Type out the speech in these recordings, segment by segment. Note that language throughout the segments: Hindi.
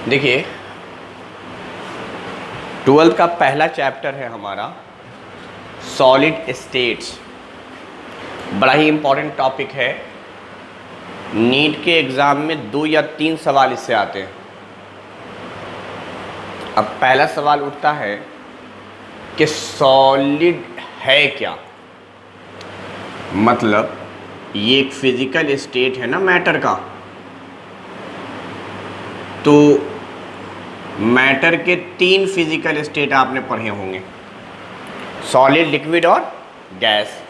देखिए, ट्वेल्थ का पहला चैप्टर है हमारा सॉलिड स्टेट्स। बड़ा ही इम्पोर्टेंट टॉपिक है। नीट के एग्ज़ाम में 2 या 3 सवाल इससे आते हैं। अब पहला सवाल उठता है कि सॉलिड है क्या। मतलब ये एक फिज़िकल स्टेट है ना मैटर का, तो मैटर के 3 फिज़िकल स्टेट आपने पढ़े होंगे, सॉलिड, लिक्विड और गैस।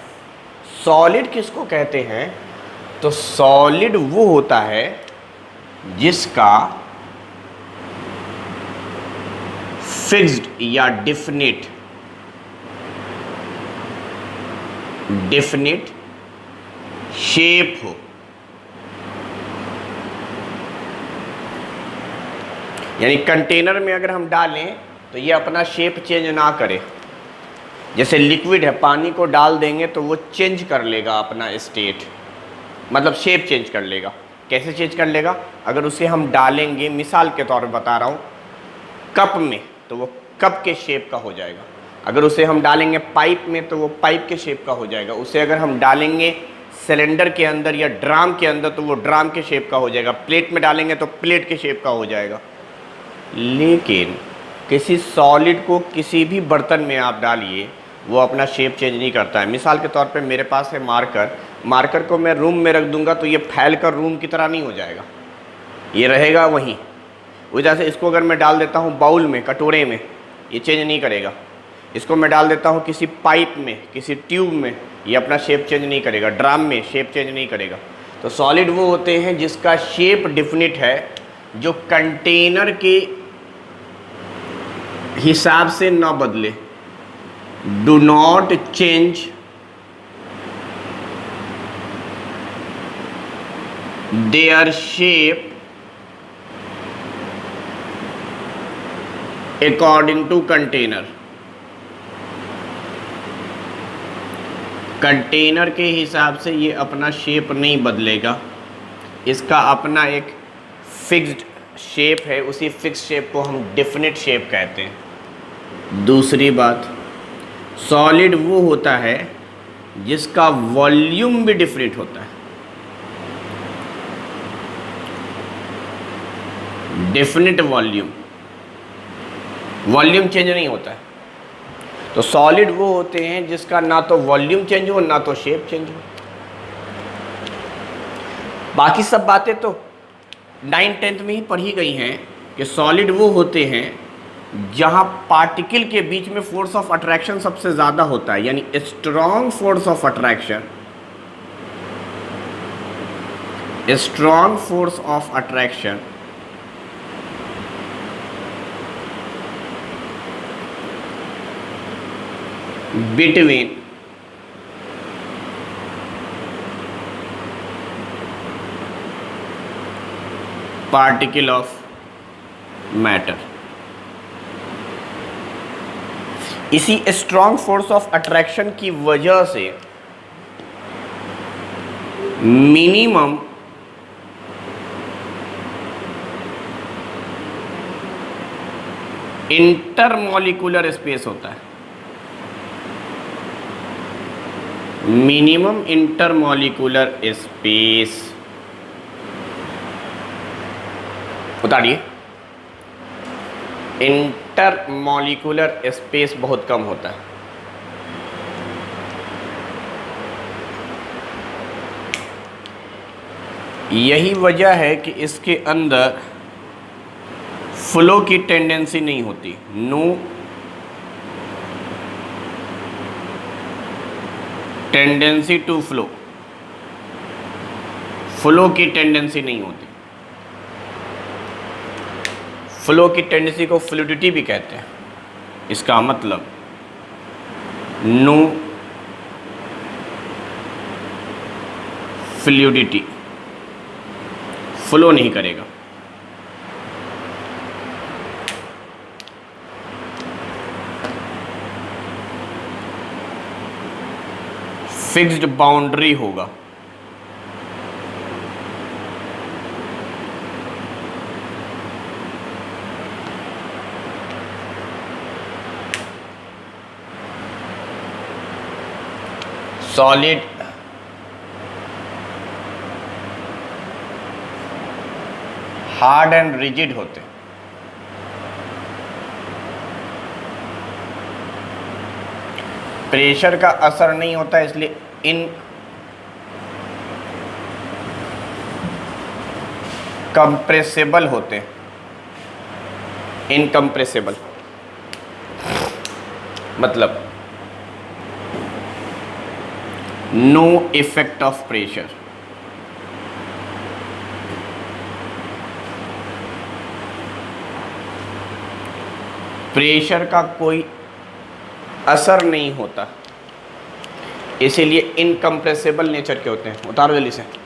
सॉलिड किसको कहते हैं? तो सॉलिड वो होता है जिसका फिक्स्ड या डेफिनिट शेप हो। यानी कंटेनर में अगर हम डालें तो ये अपना शेप चेंज ना करे। जैसे लिक्विड है, पानी को डाल देंगे तो वो चेंज कर लेगा अपना स्टेट, मतलब शेप चेंज कर लेगा। कैसे चेंज कर लेगा? अगर उसे हम डालेंगे, मिसाल के तौर पर बता रहा हूँ, कप में, तो वो कप के शेप का हो जाएगा। अगर उसे हम डालेंगे पाइप में तो वो पाइप के शेप का हो जाएगा। उसे अगर हम डालेंगे सिलेंडर के अंदर या ड्राम के अंदर तो वो ड्राम के शेप का हो जाएगा। प्लेट में डालेंगे तो प्लेट के शेप का हो जाएगा। लेकिन किसी सॉलिड को किसी भी बर्तन में आप डालिए, वो अपना शेप चेंज नहीं करता है। मिसाल के तौर पे मेरे पास है मार्कर को मैं रूम में रख दूंगा तो ये फैल कर रूम की तरह नहीं हो जाएगा, ये रहेगा वहीं। वजह से इसको अगर मैं डाल देता हूँ बाउल में, कटोरे में, ये चेंज नहीं करेगा। इसको मैं डाल देता हूँ किसी पाइप में, किसी ट्यूब में, ये अपना शेप चेंज नहीं करेगा। ड्राम में शेप चेंज नहीं करेगा। तो सॉलिड वो होते हैं जिसका शेप डिफिनिट है, जो कंटेनर के हिसाब से ना बदले, do not change their shape according to container. Container के हिसाब से ये अपना शेप नहीं बदलेगा, इसका अपना एक फिक्स्ड शेप है। उसी फिक्स शेप को हम डेफिनेट शेप कहते हैं। दूसरी बात, सॉलिड वो होता है जिसका वॉल्यूम भी डिफरेंट होता है। डेफिनेट वॉल्यूम चेंज नहीं होता है। तो सॉलिड वो होते हैं जिसका ना तो वॉल्यूम चेंज हो ना तो शेप चेंज हो। बाकी सब बातें तो 9th-10th में ही पढ़ी गई हैं कि सॉलिड वो होते हैं जहां पार्टिकल के बीच में फोर्स ऑफ अट्रैक्शन सबसे ज़्यादा होता है, यानी strong force of attraction between particle of matter। इसी स्ट्रॉन्ग फोर्स ऑफ अट्रैक्शन की वजह से मिनिमम इंटरमॉलिक्यूलर स्पेस होता है। मिनिमम इंटरमॉलिक्यूलर स्पेस, उतारिए, इंटरमॉलिक्यूलर स्पेस बहुत कम होता है। यही वजह है कि इसके अंदर फ्लो की टेंडेंसी नहीं होती। नो टेंडेंसी टू फ्लो की टेंडेंसी नहीं होती। फ्लो की टेंडेंसी को फ्लूइडिटी भी कहते हैं। इसका मतलब नो फ्लूइडिटी, फ्लो नहीं करेगा। फिक्स्ड बाउंड्री होगा। सॉलिड हार्ड एंड रिजिड होते हैं। प्रेशर का असर नहीं होता, इसलिए इन कंप्रेसिबल होते हैं, इनकम्प्रेसिबल मतलब no effect of pressure. Pressure का कोई असर नहीं होता, इसीलिए इनकम्प्रेसिबल नेचर के होते हैं। उतारो जल्दी से।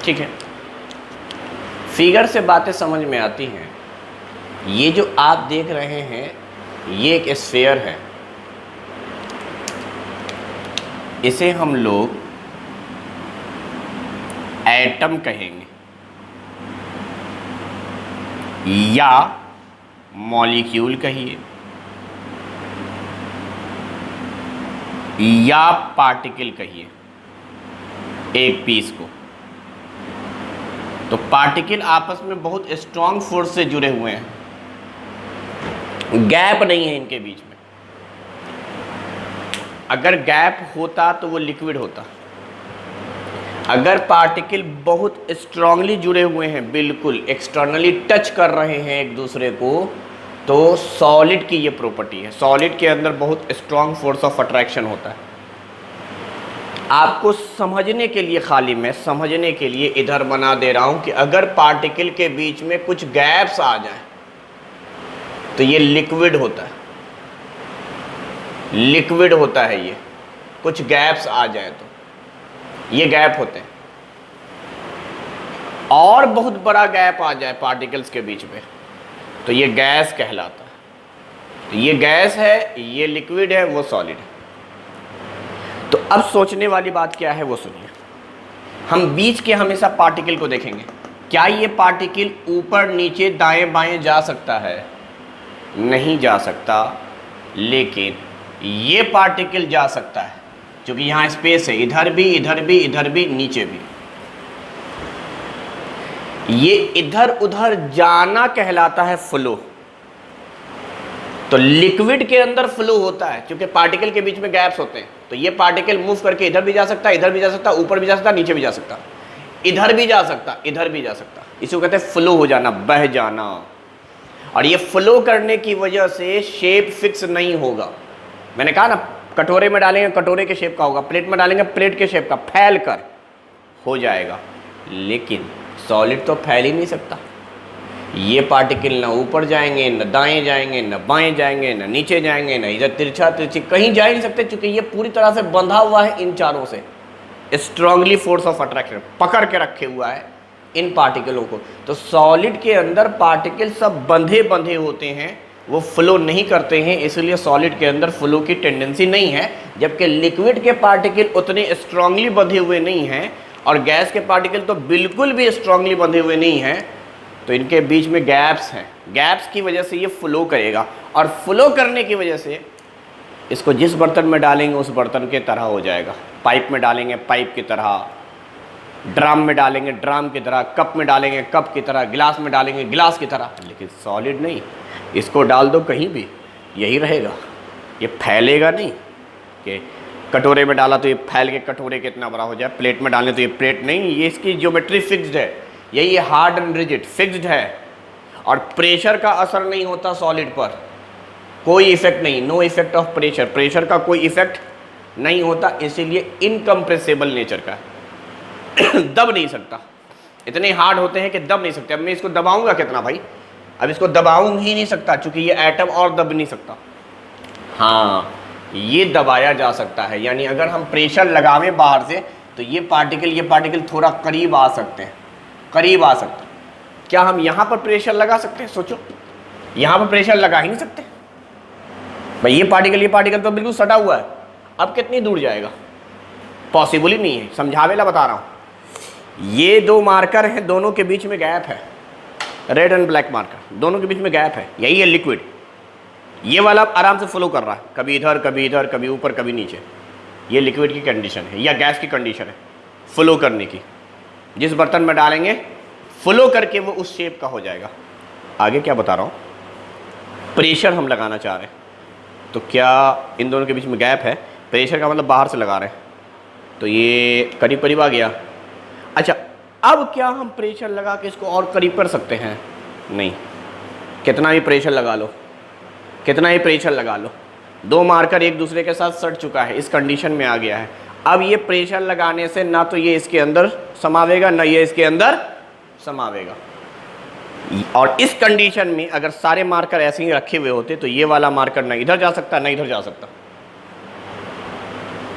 ठीक है, फिगर से बातें समझ में आती हैं। ये जो आप देख रहे हैं ये एक स्फीयर है, इसे हम लोग एटम कहेंगे या मॉलिक्यूल कहिए या पार्टिकल कहिए एक पीस को। तो पार्टिकल आपस में बहुत स्ट्रॉन्ग फोर्स से जुड़े हुए हैं, गैप नहीं है इनके बीच में। अगर गैप होता तो वो लिक्विड होता। अगर पार्टिकल बहुत स्ट्रांगली जुड़े हुए हैं, बिल्कुल एक्सटर्नली टच कर रहे हैं एक दूसरे को, तो सॉलिड की ये प्रॉपर्टी है। सॉलिड के अंदर बहुत स्ट्रांग फोर्स ऑफ अट्रैक्शन होता है। आपको समझने के लिए, खाली मैं समझने के लिए इधर बना दे रहा हूं कि अगर पार्टिकल के बीच में कुछ गैप्स आ जाए तो ये लिक्विड होता है। लिक्विड होता है ये, कुछ गैप्स आ जाए तो ये गैप होते हैं। और बहुत बड़ा गैप आ जाए पार्टिकल्स के बीच में तो ये गैस कहलाता है। तो ये गैस है, ये लिक्विड है, वो सॉलिड है। तो अब सोचने वाली बात क्या है वो सुनिए। हम बीच के हमेशा पार्टिकल को देखेंगे। क्या ये पार्टिकल ऊपर नीचे दाएं बाएं जा सकता है? नहीं जा सकता, लेकिन ये पार्टिकल जा सकता है क्योंकि यहाँ स्पेस है, इधर भी, इधर भी, इधर भी, नीचे भी। ये इधर उधर जाना कहलाता है फ्लो। तो लिक्विड के अंदर फ्लो होता है क्योंकि पार्टिकल के बीच में गैप्स होते हैं। तो ये पार्टिकल मूव करके इधर भी जा सकता है, इधर भी जा सकता है, ऊपर भी जा सकता है, नीचे भी जा सकता, इधर भी जा सकता, इधर भी जा सकता। इसी को कहते हैं फ्लो हो जाना, बह जाना। और ये फ्लो करने की वजह से शेप फिक्स नहीं होगा। मैंने कहा ना, कटोरे में डालेंगे कटोरे के शेप का होगा, प्लेट में डालेंगे प्लेट के शेप का, फैल कर हो जाएगा। लेकिन सॉलिड तो फैल ही नहीं सकता। ये पार्टिकल ना ऊपर जाएंगे, न दाएं जाएंगे, न बाएं जाएंगे, न नीचे जाएंगे, न इधर तिरछा तिरछी कहीं जा ही नहीं सकते, क्योंकि ये पूरी तरह से बंधा हुआ है इन चारों से। स्ट्रांगली फोर्स ऑफ अट्रैक्शन पकड़ के रखे हुआ है इन पार्टिकलों को। तो सॉलिड के अंदर पार्टिकल सब बंधे बंधे होते हैं, वो फ्लो नहीं करते हैं, इसलिए सॉलिड के अंदर फ्लो की टेंडेंसी नहीं है। जबकि लिक्विड के पार्टिकल उतने स्ट्रांगली बंधे हुए नहीं हैं, और गैस के पार्टिकल तो बिल्कुल भी स्ट्रांगली बंधे हुए नहीं हैं। तो इनके बीच में गैप्स हैं, गैप्स की वजह से ये फ्लो करेगा, और फ्लो करने की वजह से इसको जिस बर्तन में डालेंगे उस बर्तन के तरह हो जाएगा। पाइप में डालेंगे पाइप की तरह, ड्रम में डालेंगे ड्रम की तरह, कप में डालेंगे कप की तरह, गिलास में डालेंगे गिलास की तरह। लेकिन सॉलिड नहीं, इसको डाल दो कहीं भी यही रहेगा, ये फैलेगा नहीं। कि कटोरे में डाला तो ये फैल के कटोरे कितना बड़ा हो जाए, प्लेट में डालें तो ये प्लेट नहीं, ये इसकी ज्योमेट्री फिक्स्ड है, यही हार्ड एंड रिजिड फिक्स्ड है। और प्रेशर का असर नहीं होता सॉलिड पर, कोई इफेक्ट नहीं, no effect of pressure, pressure का कोई इफेक्ट नहीं होता, इसीलिए इनकम्प्रेसिबल नेचर का दब नहीं सकता, इतने हार्ड होते हैं कि दब नहीं सकते। अब मैं इसको दबाऊंगा कितना भाई, अब इसको दबाऊं ही नहीं सकता, क्योंकि ये एटम और दब नहीं सकता। हाँ, ये दबाया जा सकता है, यानी अगर हम प्रेशर लगावें बाहर से तो ये पार्टिकल थोड़ा करीब आ सकते हैं, करीब आ सकते हैं। क्या हम यहाँ पर प्रेशर लगा सकते हैं? सोचो, यहाँ पर प्रेशर लगा ही नहीं सकते भाई। ये पार्टिकल तो बिल्कुल सटा हुआ है, अब कितनी दूर जाएगा? पॉसिबल ही नहीं है, समझावेला बता रहा हूँ। ये दो मार्कर हैं, दोनों के बीच में गैप है, रेड एंड ब्लैक मार्कर, दोनों के बीच में गैप है, यही है लिक्विड। ये वाला आराम से फ्लो कर रहा है, कभी इधर कभी इधर, कभी ऊपर कभी नीचे। ये लिक्विड की कंडीशन है या गैस की कंडीशन है फ्लो करने की। जिस बर्तन में डालेंगे फ्लो करके वो उस शेप का हो जाएगा। आगे क्या बता रहा हूँ, प्रेशर हम लगाना चाह रहे हैं, तो क्या इन दोनों के बीच में गैप है? प्रेशर का मतलब बाहर से लगा रहे हैं, तो ये करीब करीब आ गया। अच्छा, अब क्या हम प्रेशर लगा के इसको और करीब कर सकते हैं? नहीं, कितना भी प्रेशर लगा लो, कितना ही प्रेशर लगा लो, दो मार्कर एक दूसरे के साथ सट चुका है, इस कंडीशन में आ गया है। अब ये प्रेशर लगाने से ना तो ये इसके अंदर समावेगा, ना ये इसके अंदर समावेगा। और इस कंडीशन में अगर सारे मार्कर ऐसे ही रखे हुए होते तो ये वाला मार्कर ना इधर जा सकता ना इधर जा सकता।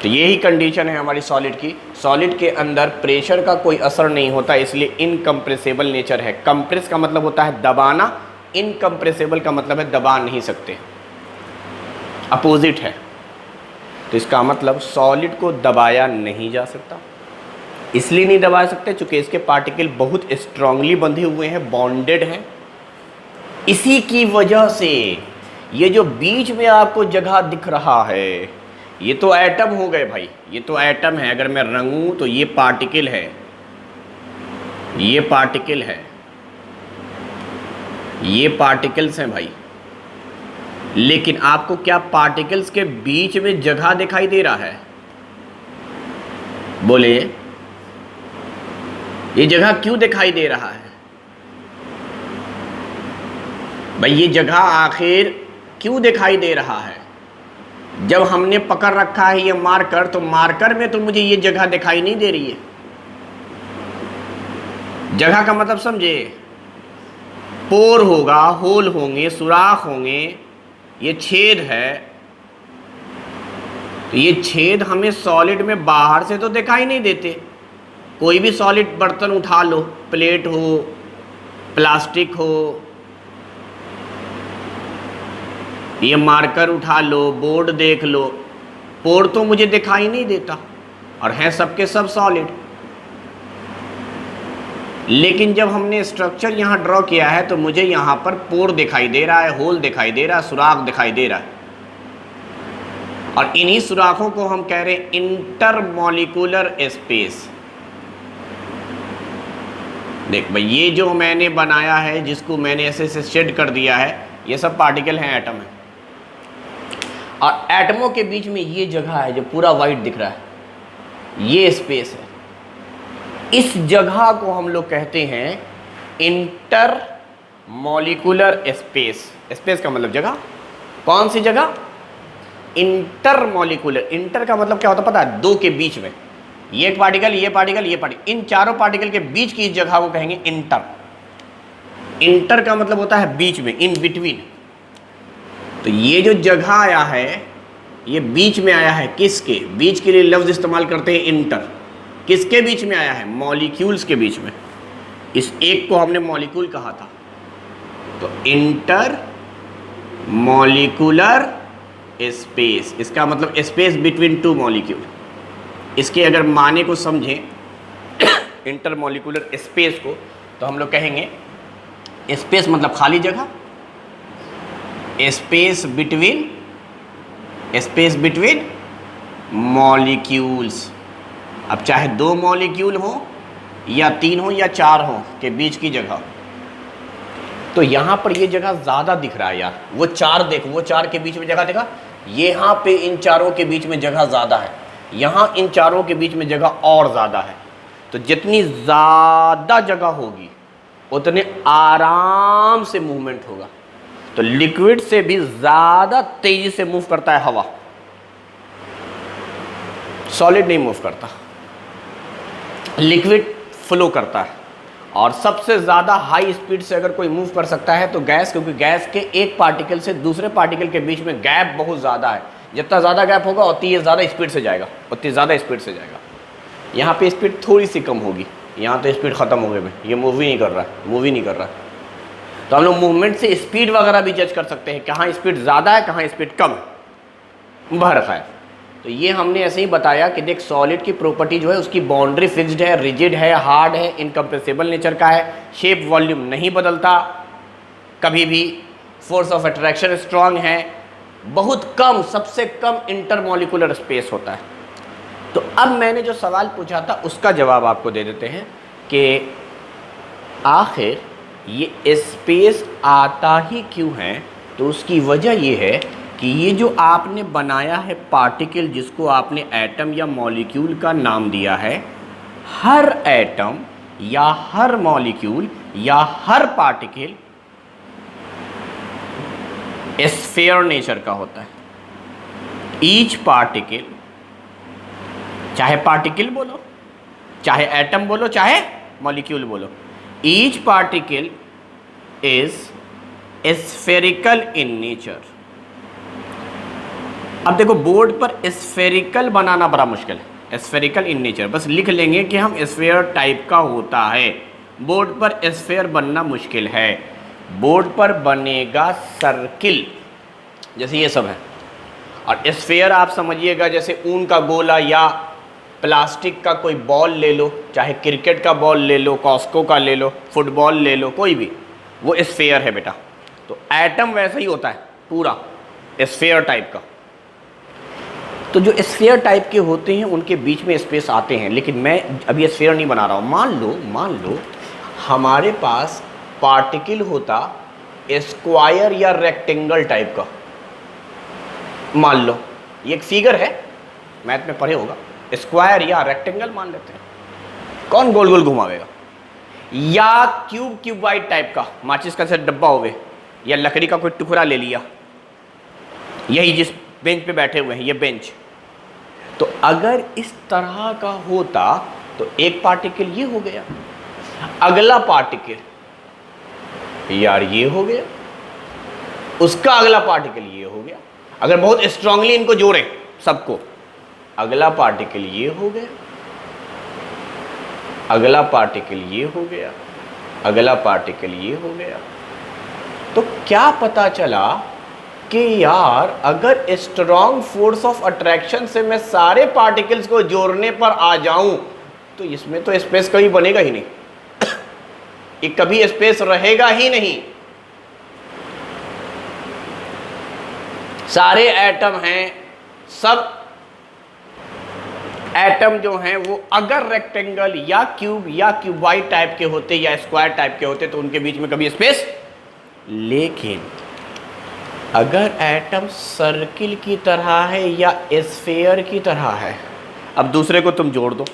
तो यही कंडीशन है हमारी सॉलिड की। सॉलिड के अंदर प्रेशर का कोई असर नहीं होता, इसलिए इनकम्प्रेसिबल नेचर है। कंप्रेस का मतलब होता है दबाना, इनकम्प्रेसिबल का मतलब है दबा नहीं सकते, अपोजिट है। तो इसका मतलब सॉलिड को दबाया नहीं जा सकता। इसलिए नहीं दबा सकते क्योंकि इसके पार्टिकल बहुत स्ट्रांगली बंधे हुए हैं, बॉन्डेड हैं। इसी की वजह से ये जो बीच में आपको जगह दिख रहा है, ये तो एटम हो गए भाई, ये तो एटम है। अगर मैं रंगूं तो ये पार्टिकल है, ये पार्टिकल है, ये पार्टिकल्स हैं भाई। लेकिन आपको क्या पार्टिकल्स के बीच में जगह दिखाई दे रहा है? बोले, ये जगह क्यों दिखाई दे रहा है भाई? ये जगह आखिर क्यों दिखाई दे रहा है? जब हमने पकड़ रखा है ये मार्कर, तो मार्कर में तो मुझे ये जगह दिखाई नहीं दे रही है। जगह का मतलब समझे, पोर होगा, होल होंगे, सुराख होंगे, ये छेद है। तो ये छेद हमें सॉलिड में बाहर से तो दिखाई नहीं देते। कोई भी सॉलिड बर्तन उठा लो, प्लेट हो, प्लास्टिक हो, ये मार्कर उठा लो, बोर्ड देख लो, पोर तो मुझे दिखाई नहीं देता, और हैं सबके सब सॉलिड। लेकिन जब हमने स्ट्रक्चर यहाँ ड्रॉ किया है तो मुझे यहाँ पर पोर दिखाई दे रहा है, होल दिखाई दे रहा है, सुराख दिखाई दे रहा है। और इन्हीं सुराखों को हम कह रहे हैं इंटरमॉलिक्यूलर स्पेस। देख भाई, ये जो मैंने बनाया है, जिसको मैंने ऐसे से शेड कर दिया है, ये सब पार्टिकल हैं, एटम है। और एटमों के बीच में ये जगह है जो पूरा वाइट दिख रहा है, ये स्पेस है। इस जगह को हम लोग कहते हैं इंटर मॉलिक्यूलर स्पेस। स्पेस का मतलब जगह। कौन सी जगह? Inter molecular. इंटर का मतलब क्या होता है पता है? दो के बीच में। ये एक पार्टिकल, ये पार्टिकल, ये पार्टिकल, इन चारों पार्टिकल के बीच की इस जगह को कहेंगे इंटर। इंटर का मतलब होता है बीच में, इन बिटवीन। तो ये जो जगह आया है ये बीच में आया है, किसके बीच के लिए लफ्ज इस्तेमाल करते हैं इंटर। किसके बीच में आया है? मॉलिक्यूल्स के बीच में। इस एक को हमने मॉलिक्यूल कहा था। तो इंटर मॉलिक्यूलर स्पेस, इसका मतलब स्पेस बिटवीन टू मॉलिक्यूल। इसके अगर माने को समझें इंटर मॉलिक्यूलर स्पेस को, तो हम लोग कहेंगे स्पेस मतलब खाली जगह, स्पेस बिटवीन मॉलिक्यूल्स। अब चाहे 2 मॉलिक्यूल हो या 3 हो या 4 हो के बीच की जगह। तो यहां पर ये जगह ज्यादा दिख रहा है यार। वो 4 देखो, वो 4 के बीच में जगह देखा, यहां पे इन चारों के बीच में जगह ज्यादा है, यहां इन चारों के बीच में जगह और ज्यादा है। तो जितनी ज्यादा जगह होगी उतने आराम से मूवमेंट होगा। तो लिक्विड से भी ज्यादा तेजी से मूव करता है हवा, सॉलिड नहीं मूव करता, लिक्विड फ्लो करता है। और सबसे ज़्यादा हाई स्पीड से अगर कोई मूव कर सकता है तो गैस, क्योंकि गैस के एक पार्टिकल से दूसरे पार्टिकल के बीच में गैप बहुत ज़्यादा है। जितना ज़्यादा गैप होगा उतनी ये ज़्यादा स्पीड से जाएगा, उतनी ज़्यादा स्पीड से जाएगा। यहाँ पे स्पीड थोड़ी सी कम होगी, यहाँ तो स्पीड ख़त्म हो गई, ये मूव ही नहीं कर रहा है, मूव ही नहीं कर रहा है। तो हम लोग मूवमेंट से स्पीड वगैरह भी जज कर सकते हैं, कहाँ स्पीड ज़्यादा है कहाँ स्पीड कम है। बहरखैर, तो ये हमने ऐसे ही बताया कि देख सॉलिड की प्रॉपर्टी जो है उसकी बाउंड्री फिक्स्ड है, रिजिड है, हार्ड है, इनकम्प्रेसिबल नेचर का है, शेप वॉल्यूम नहीं बदलता कभी भी, फोर्स ऑफ अट्रैक्शन स्ट्रांग है, बहुत कम, सबसे कम इंटरमॉलिक्यूलर स्पेस होता है। तो अब मैंने जो सवाल पूछा था उसका जवाब आपको दे देते हैं कि आखिर ये स्पेस आता ही क्यों है। तो उसकी वजह ये है कि ये जो आपने बनाया है पार्टिकल, जिसको आपने एटम या मॉलिक्यूल का नाम दिया है, हर एटम या हर मॉलिक्यूल या हर पार्टिकल स्फीयर नेचर का होता है। ईच पार्टिकल, चाहे पार्टिकल बोलो, चाहे एटम बोलो, चाहे मॉलिक्यूल बोलो, each particle is spherical in nature. अब देखो बोर्ड पर स्फेरिकल बनाना बड़ा मुश्किल है, स्फेरिकल इन नेचर बस लिख लेंगे कि हम स्फेयर टाइप का होता है। बोर्ड पर स्फेयर बनना मुश्किल है, बोर्ड पर बनेगा सर्किल, जैसे ये सब है। और स्फेयर आप समझिएगा जैसे ऊन का गोला या प्लास्टिक का कोई बॉल ले लो, चाहे क्रिकेट का बॉल ले लो, कॉस्को का ले लो, फुटबॉल ले लो, कोई भी, वो स्फेयर है बेटा। तो एटम वैसा ही होता है, पूरा स्फेयर टाइप का। तो जो स्फेयर टाइप के होते हैं उनके बीच में स्पेस आते हैं, लेकिन मैं अभी स्फेयर नहीं बना रहा हूँ। मान लो हमारे पास पार्टिकल होता स्क्वायर या रेक्टेंगल टाइप का। मान लो ये एक फिगर है, मैथ में पढ़े होगा, स्क्वायर या रेक्टेंगल मान लेते हैं, कौन गोल गोल घुमावेगा। या क्यूबाइड टाइप का, माचिस का डब्बा हो गए, या लकड़ी का कोई टुकड़ा ले लिया, यही जिस बेंच पे बैठे हुए हैं ये बेंच। तो अगर इस तरह का होता तो एक पार्टिकल ये हो गया, अगला पार्टिकल यार ये हो गया, उसका अगला पार्टिकल ये हो गया। अगर बहुत स्ट्रांगली इनको जोड़ें सबको, अगला पार्टिकल ये हो गया, अगला पार्टिकल ये हो गया, अगला पार्टिकल ये हो गया। तो क्या पता चला कि यार अगर स्ट्रॉन्ग फोर्स ऑफ अट्रैक्शन से मैं सारे पार्टिकल्स को जोड़ने पर आ जाऊं तो इसमें तो स्पेस कभी बनेगा ही नहीं, ये कभी स्पेस रहेगा ही नहीं। सारे एटम हैं, सब एटम जो हैं वो अगर रेक्टेंगल या क्यूब या क्यूबाइड टाइप के होते या स्क्वायर टाइप के होते तो उनके बीच में कभी स्पेस। लेकिन अगर एटम सर्किल की तरह है या स्फीयर की तरह है, अब दूसरे को तुम जोड़ दो,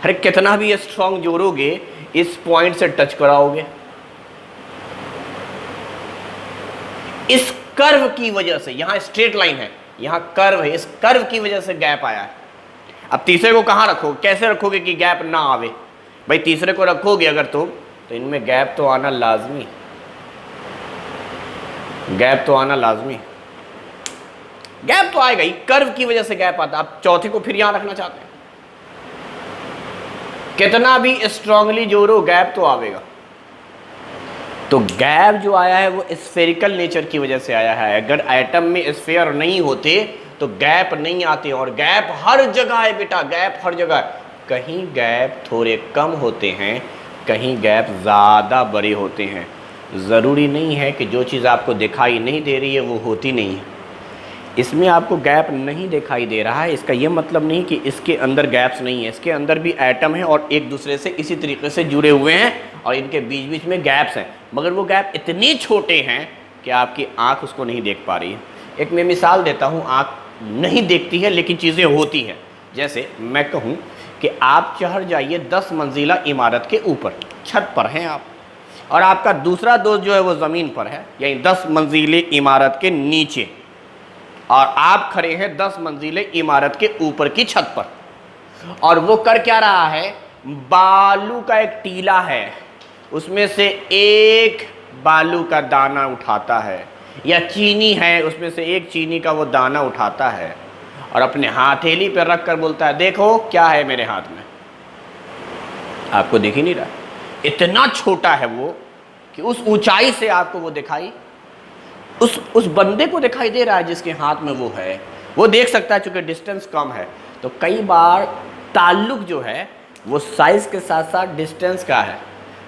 अरे कितना भी स्ट्रॉन्ग जोड़ोगे इस पॉइंट से टच कराओगे, इस कर्व की वजह से, यहां स्ट्रेट लाइन है, यहां कर्व है, इस कर्व की वजह से गैप आया है। अब तीसरे को कहाँ रखोगे, कैसे रखोगे कि गैप ना आवे? भाई तीसरे को रखोगे अगर तुम तो इनमें गैप तो आना लाजमी, गैप तो आना लाजमी, गैप तो आएगा ही, कर्व की वजह से गैप आता। आप चौथे को फिर यहां रखना चाहते हैं, कितना भी स्ट्रांगली जोड़ो गैप तो आवेगा। तो गैप जो आया है वो स्फेरिकल नेचर की वजह से आया है। अगर एटम में स्फेयर नहीं होते तो गैप नहीं आते, और गैप हर जगह है बेटा, गैप हर जगह है। कहीं गैप थोड़े कम होते हैं, कहीं गैप ज़्यादा बड़े होते हैं। ज़रूरी नहीं है कि जो चीज़ आपको दिखाई नहीं दे रही है वो होती नहीं है। इसमें आपको गैप नहीं दिखाई दे रहा है, इसका ये मतलब नहीं कि इसके अंदर गैप्स नहीं है। इसके अंदर भी एटम है और एक दूसरे से इसी तरीके से जुड़े हुए हैं और इनके बीच बीच में गैप्स हैं, मगर वो गैप इतने छोटे हैं कि आपकी आँख उसको नहीं देख पा रही है। एक मैं मिसाल देता हूँ, आँख नहीं देखती है लेकिन चीज़ें होती हैं। जैसे मैं कहूँ कि आप चढ़ जाइए 10 मंजिला इमारत के ऊपर, छत पर हैं आप, और आपका दूसरा दोस्त जो है वो ज़मीन पर है, यानी 10 मंजिले इमारत के नीचे, और आप खड़े हैं 10 मंजिले इमारत के ऊपर की छत पर। और वो कर क्या रहा है, बालू का एक टीला है, उसमें से एक बालू का दाना उठाता है, या चीनी है उसमें से एक चीनी का वो दाना उठाता है और अपने हथेली पर रख कर बोलता है देखो क्या है मेरे हाथ में। आपको दिख ही नहीं रहा, इतना छोटा है वो कि उस ऊंचाई से आपको वो दिखाई, उस बंदे को दिखाई दे रहा है जिसके हाथ में वो है, वो देख सकता है चूंकि डिस्टेंस कम है। तो कई बार ताल्लुक जो है वो साइज़ के साथ साथ डिस्टेंस का है।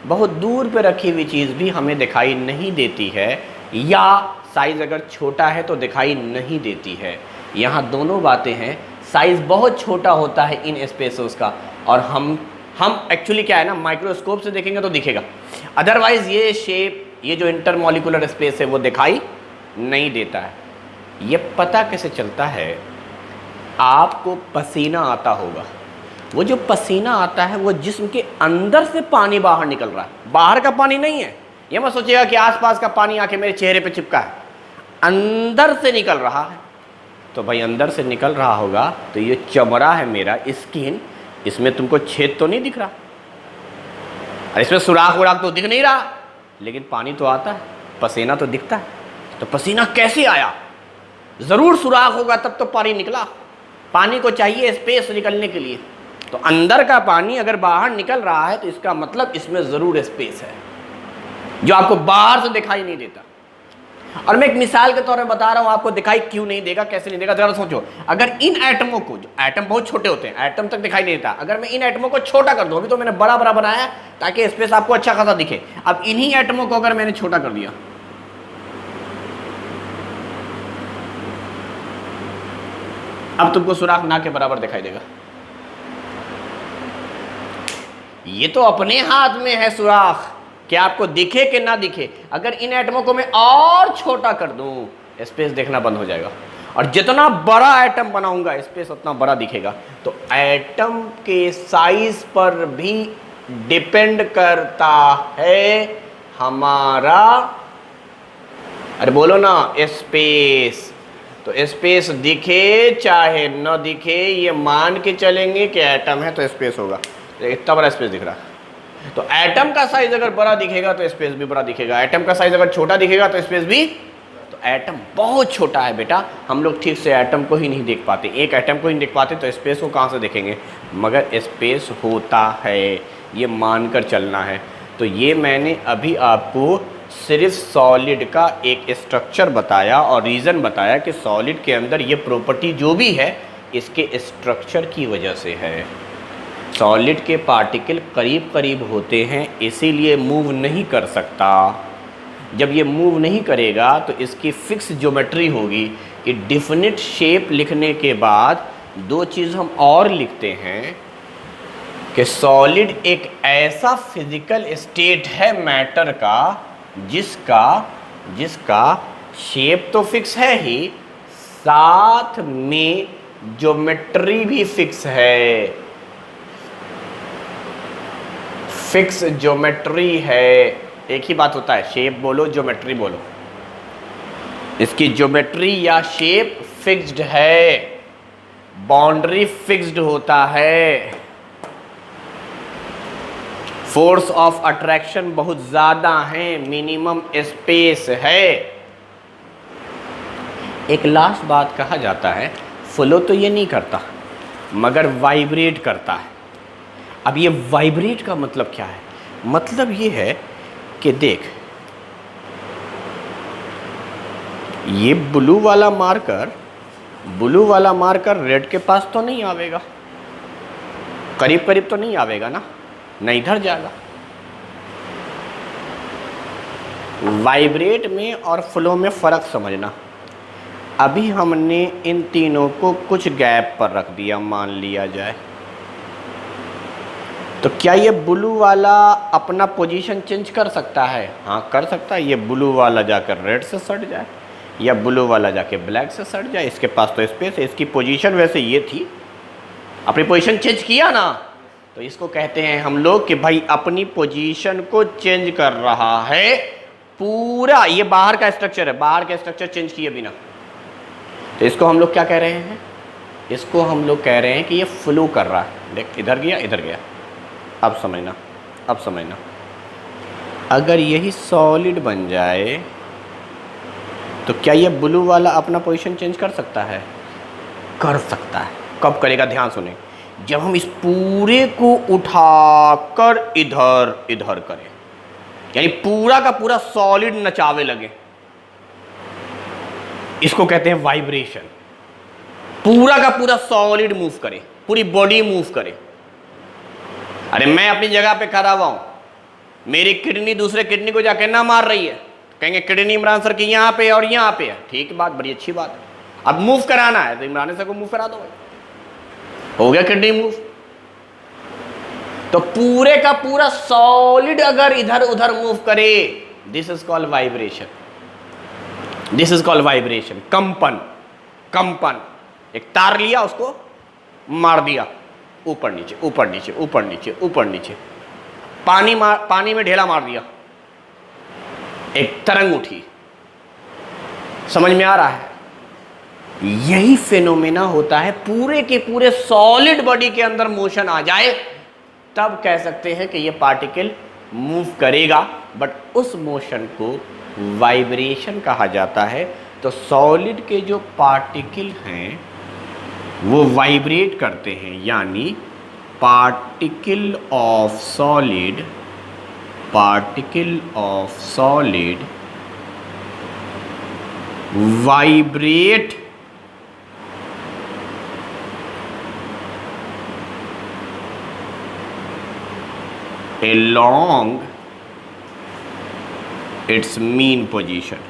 बहुत दूर पे रखी हुई चीज़ भी हमें दिखाई नहीं देती है, या साइज़ अगर छोटा है तो दिखाई नहीं देती है। यहाँ दोनों बातें हैं। साइज़ बहुत छोटा होता है इन स्पेसेस का, और हम एक्चुअली क्या है ना, माइक्रोस्कोप से देखेंगे तो दिखेगा, अदरवाइज़ ये शेप, ये जो इंटरमॉलिकुलर स्पेस है वो दिखाई नहीं देता है। ये पता कैसे चलता है, आपको पसीना आता होगा, वो जो पसीना आता है वो जिस्म के अंदर से पानी बाहर निकल रहा है, बाहर का पानी नहीं है। ये मत सोचिएगा कि आसपास का पानी आके मेरे चेहरे पे चिपका है, अंदर से निकल रहा है। तो भाई अंदर से निकल रहा होगा तो ये चमड़ा है मेरा, स्किन, इसमें तुमको छेद तो नहीं दिख रहा, और इसमें सुराख उराख तो दिख नहीं रहा, लेकिन पानी तो आता है, पसीना तो दिखता है। तो पसीना कैसे आया, ज़रूर सुराख होगा तब तो पानी निकला। पानी को चाहिए स्पेस निकलने के लिए, तो अंदर का पानी अगर बाहर निकल रहा है तो इसका मतलब इसमें ज़रूर स्पेस है जो आपको बाहर से दिखाई नहीं देता। और मैं एक मिसाल के तौर पे बता रहा हूँ, आपको दिखाई क्यों नहीं देगा, कैसे नहीं देगा। जरा सोचो, अगर इन एटमों को, जो एटम बहुत छोटे होते हैं, एटम तक दिखाई नहीं देता, अगर मैं इन एटमों को छोटा कर दूं, अभी तो मैंने बड़ा बड़ा बनाया ताकि स्पेस आपको अच्छा खासा दिखे, अब इन्हीं एटमों को अगर मैंने छोटा कर दिया, अब तुमको सुराख ना के बराबर दिखाई देगा। ये तो अपने हाथ में है सुराख, कि आपको दिखे कि ना दिखे। अगर इन एटमों को मैं और छोटा कर दूं, स्पेस देखना बंद हो जाएगा, और जितना बड़ा एटम बनाऊंगा स्पेस उतना बड़ा दिखेगा। तो एटम के साइज पर भी डिपेंड करता है हमारा, अरे बोलो ना, स्पेस। तो स्पेस दिखे चाहे न दिखे, ये मान के चलेंगे कि एटम है तो स्पेस होगा। तो इतना बड़ा स्पेस दिख रहा है, तो एटम का साइज अगर बड़ा दिखेगा तो स्पेस भी बड़ा दिखेगा, एटम का साइज अगर छोटा दिखेगा तो स्पेस भी। तो एटम बहुत छोटा है बेटा, हम लोग ठीक से एटम को ही नहीं देख पाते, एक एटम को ही नहीं देख पाते, तो स्पेस को कहाँ से देखेंगे। मगर स्पेस होता है, ये मानकर चलना है। तो ये मैंने अभी आपको सिर्फ सॉलिड का एक स्ट्रक्चर बताया और रीज़न बताया कि सॉलिड के अंदर ये प्रॉपर्टी जो भी है इसके स्ट्रक्चर की वजह से है। सॉलिड के पार्टिकल करीब करीब होते हैं, इसीलिए मूव नहीं कर सकता। जब ये मूव नहीं करेगा तो इसकी फिक्स ज्योमेट्री होगी कि डिफिनिट शेप लिखने के बाद दो चीज़ हम और लिखते हैं कि सॉलिड एक ऐसा फिजिकल स्टेट है मैटर का जिसका शेप तो फिक्स है ही, साथ में ज्योमेट्री भी फिक्स है, फिक्स ज्योमेट्री है। एक ही बात होता है, शेप बोलो ज्योमेट्री बोलो, इसकी ज्योमेट्री या शेप फिक्स्ड है। बाउंड्री फिक्स्ड होता है, फोर्स ऑफ अट्रैक्शन बहुत ज्यादा है, मिनिमम स्पेस है। एक लास्ट बात कहा जाता है, फ्लो तो ये नहीं करता मगर वाइब्रेट करता है। अब ये वाइब्रेट का मतलब क्या है? मतलब ये है कि देख, ये ब्लू वाला मार्कर रेड के पास तो नहीं आवेगा, करीब करीब तो नहीं आवेगा ना, नहीं इधर जाएगा। वाइब्रेट में और फ्लो में फ़र्क समझना। अभी हमने इन तीनों को कुछ गैप पर रख दिया, मान लिया जाए, तो क्या ये ब्लू वाला अपना पोजीशन चेंज कर सकता है? हाँ कर सकता है। ये ब्लू वाला जाकर रेड से सट जाए या ब्लू वाला जाके ब्लैक से सट जाए, इसके पास तो स्पेस है। इसकी पोजीशन वैसे ये थी, अपनी पोजीशन चेंज किया ना, तो इसको कहते हैं हम लोग कि भाई अपनी पोजीशन को चेंज कर रहा है पूरा। ये बाहर का स्ट्रक्चर है, बाहर का स्ट्रक्चर चेंज किए बिना, तो इसको हम लोग क्या कह रहे हैं? इसको हम लोग कह रहे हैं कि ये फ्लो कर रहा है। देख इधर गया इधर गया, अब समझना, अब समझना। अगर यही सॉलिड बन जाए तो क्या ये ब्लू वाला अपना पोजीशन चेंज कर सकता है? कर सकता है। कब करेगा? ध्यान सुने, जब हम इस पूरे को उठाकर इधर इधर करें, यानी पूरा का पूरा सॉलिड नचावे लगे, इसको कहते हैं वाइब्रेशन। पूरा का पूरा सॉलिड मूव करे, पूरी बॉडी मूव करे। अरे मैं अपनी जगह पे खड़ा हुआ हूं, मेरी किडनी दूसरे किडनी को जाके ना मार रही है, कहेंगे किडनी इमरान सर की यहाँ पे और यहाँ पे है, ठीक बात, बड़ी अच्छी बात है। अब मूव कराना है तो इमरान सर को मूव करा दो भाई, हो गया किडनी मूव। तो पूरे का पूरा सॉलिड अगर इधर उधर मूव करे, this is called vibration, this is called vibration. कंपन, कंपन। एक तार लिया, उसको मार दिया ऊपर नीचे ऊपर नीचे ऊपर नीचे ऊपर नीचे, पानी में ढेला मार दिया, एक तरंग उठी। समझ में आ रहा है? यही फेनोमेना होता है, पूरे के पूरे सॉलिड बॉडी के अंदर मोशन आ जाए तब कह सकते हैं कि ये पार्टिकल मूव करेगा, बट उस मोशन को वाइब्रेशन कहा जाता है। तो सॉलिड के जो पार्टिकल हैं वो वाइब्रेट करते हैं, यानी particle of solid, particle of solid vibrate along its mean position।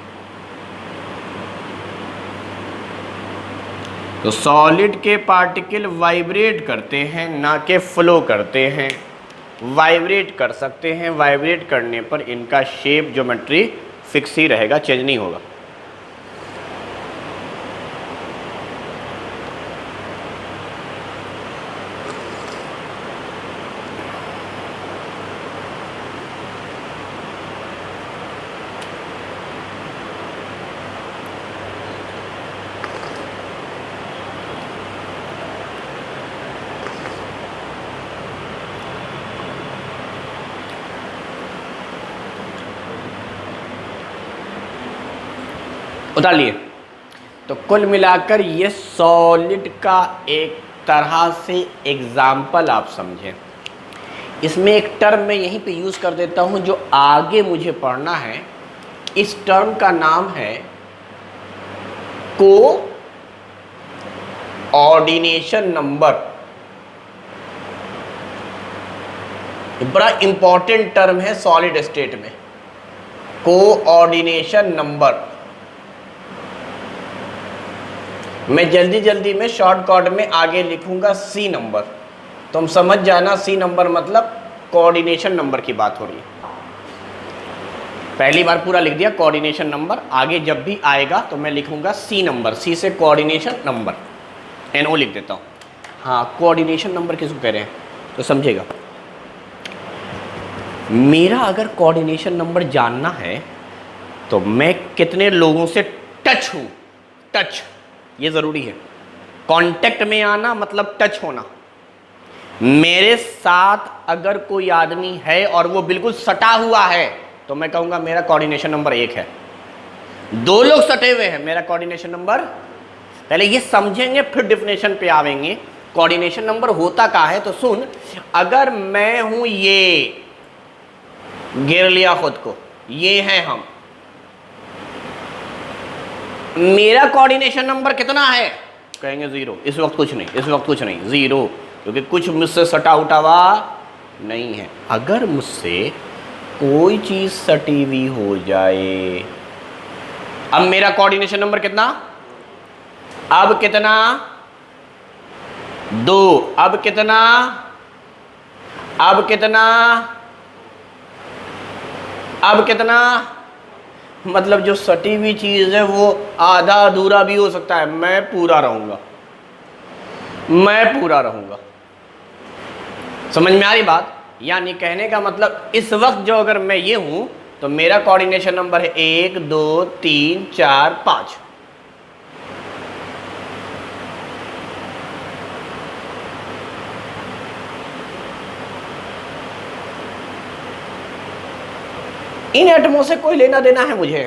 तो सॉलिड के पार्टिकल वाइब्रेट करते हैं, ना कि फ्लो करते हैं। वाइब्रेट कर सकते हैं, वाइब्रेट करने पर इनका शेप ज्योमेट्री फिक्स ही रहेगा, चेंज नहीं होगा। उतार लिए। तो कुल मिलाकर ये सॉलिड का एक तरह से एग्जाम्पल आप समझें। इसमें एक टर्म मैं यहीं पे यूज़ कर देता हूं जो आगे मुझे पढ़ना है। इस टर्म का नाम है कोऑर्डिनेशन नंबर। बड़ा इंपॉर्टेंट टर्म है सॉलिड स्टेट में, कोऑर्डिनेशन नंबर। मैं जल्दी जल्दी में शॉर्टकट में आगे लिखूंगा सी नंबर, तुम समझ जाना सी नंबर मतलब कोऑर्डिनेशन नंबर की बात हो रही है। पहली बार पूरा लिख दिया कोऑर्डिनेशन नंबर, आगे जब भी आएगा तो मैं लिखूंगा सी नंबर, सी से कोऑर्डिनेशन नंबर, एनओ लिख देता हूँ। हाँ, कोऑर्डिनेशन नंबर किसको कह रहे हैं तो समझेगा। मेरा अगर कोऑर्डिनेशन नंबर जानना है तो मैं कितने लोगों से टच हूँ, टच ये ज़रूरी है। कांटेक्ट में आना मतलब टच होना। मेरे साथ अगर कोई आदमी है और वो बिल्कुल सटा हुआ है तो मैं कहूंगा मेरा कोऑर्डिनेशन नंबर 1 है। दो लोग सटे हुए हैं, मेरा कोऑर्डिनेशन नंबर, पहले ये समझेंगे फिर डिफिनेशन पे आवेंगे। कोऑर्डिनेशन नंबर होता क्या है तो सुन, अगर मैं हूं ये, गिर लिया खुद को, ये हैं हम, मेरा कोऑर्डिनेशन नंबर कितना है? कहेंगे 0। इस वक्त कुछ नहीं, इस वक्त कुछ नहीं, 0, क्योंकि कुछ मुझसे सटा उठावा नहीं है। अगर मुझसे कोई चीज सटी हुई हो जाए, अब मेरा कोऑर्डिनेशन नंबर कितना? अब कितना? 2। अब कितना? अब कितना? अब कितना? मतलब जो सटी हुई चीज है वो आधा अधूरा भी हो सकता है, मैं पूरा रहूंगा, मैं पूरा रहूंगा। समझ में आ रही बात? यानी कहने का मतलब इस वक्त जो अगर मैं ये हूं तो मेरा कोऑर्डिनेशन नंबर है 1 2 3 4 5। इन एटमों से कोई लेना देना है मुझे?